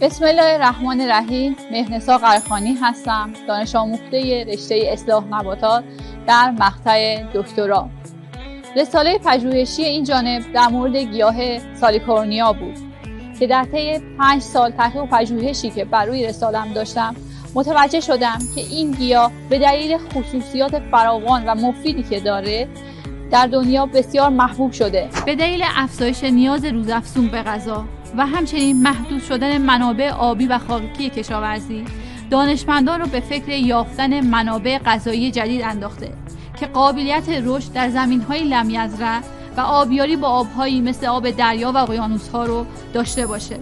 بسم الله الرحمن الرحیم. مهرنسا قرخانی هستم، دانش آموخته رشته اصلاح نباتات در مقطع دکترا. رساله پژوهشی این جانب در مورد گیاه سالیکورنیا بود که در طی 5 سال تحقیق و پژوهشی که بر روی رساله‌ام داشتم متوجه شدم که این گیاه به دلیل خصوصیات فراوان و مفیدی که داره در دنیا بسیار محبوب شده. به دلیل افزایش نیاز روزافزون به غذا و همچنین محدود شدن منابع آبی و خاکی کشاورزی، دانشمندان رو به فکر یافتن منابع غذایی جدید انداخته که قابلیت رشد در زمین‌های لمیزرع و آبیاری با آب‌هایی مثل آب دریا و اقیانوس‌ها رو داشته باشه.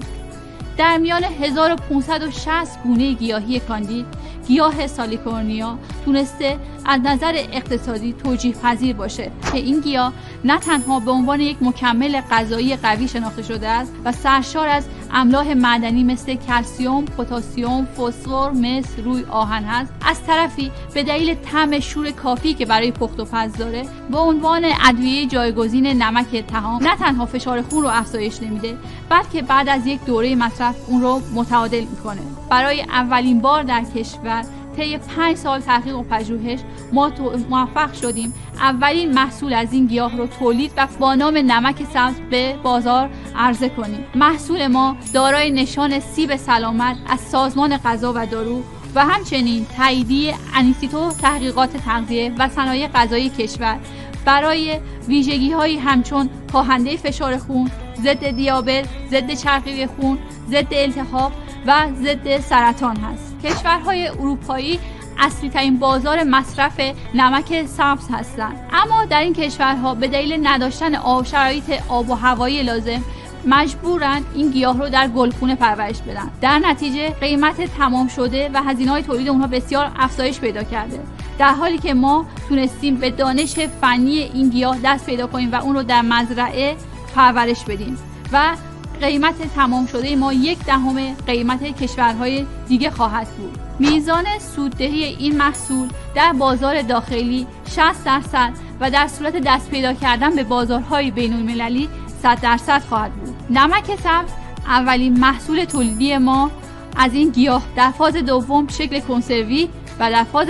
در میان 1560 گونه گیاهی کاندید، گیاه سالیکورنیا تونسته از نظر اقتصادی توجیه پذیر باشه که این گیاه نه تنها به عنوان یک مکمل غذایی قوی شناخته شده است و سرشار از املاح معدنی مثل کلسیم، پتاسیم، فسفر، مس، روی، آهن هست، از طرفی به دلیل طعم شور کافی که برای پخت و پز داره به عنوان ادویه جایگزین نمک طعام نه تنها فشار خون رو افزایش نمیده، بلکه بعد از یک دوره مصرف اون رو متعادل میکنه. برای اولین بار در کشور طی 5 سال تحقیق و پژوهش ما موفق شدیم اولین محصول از این گیاه رو تولید و با نام نمک سبز به بازار عرضه کنیم. محصول ما دارای نشان سیب سلامت از سازمان غذا و دارو و همچنین تاییدیه انیسیتو تحقیقات تغذیه و صنایع غذایی کشور برای ویژگی‌هایی همچون کاهنده فشار خون، ضد دیابت، ضد چربی خون، ضد التهاب و ضد سرطان هست. کشورهای اروپایی اصلی ترین بازار مصرف نمک سبز هستند، اما در این کشورها به دلیل نداشتن شرایط آب و هوایی لازم مجبورن این گیاه رو در گلخونه پرورش بدن. در نتیجه قیمت تمام شده و هزینه‌های تولید اونها بسیار افزایش پیدا کرده، در حالی که ما تونستیم به دانش فنی این گیاه دست پیدا کنیم و اون رو در مزرعه پرورش بدیم و قیمت تمام شده ما 1/10 قیمت کشورهای دیگه خواهد بود. میزان سوددهی این محصول در بازار داخلی 60% و در صورت دست پیدا کردن به بازارهای بین‌المللی 100% خواهد بود. نمک سبز اولین محصول تولیدی ما از این گیاه در فاز دوم شکل کنسروی و در فاز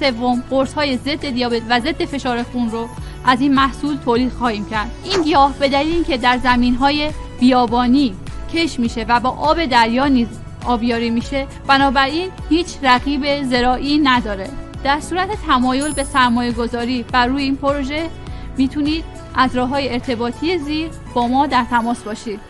سوم قرص‌های ضد دیابت و ضد فشار خون رو از این محصول تولید خواهیم کرد. این گیاه به دلیل اینکه در زمین‌های بیابانی کش میشه و با آب دریا نیز آبیاری میشه، بنابراین هیچ رقیب زراعی نداره. در صورت تمایل به سرمایه گذاری بر روی این پروژه میتونید از راه‌های ارتباطی زیر با ما در تماس باشید.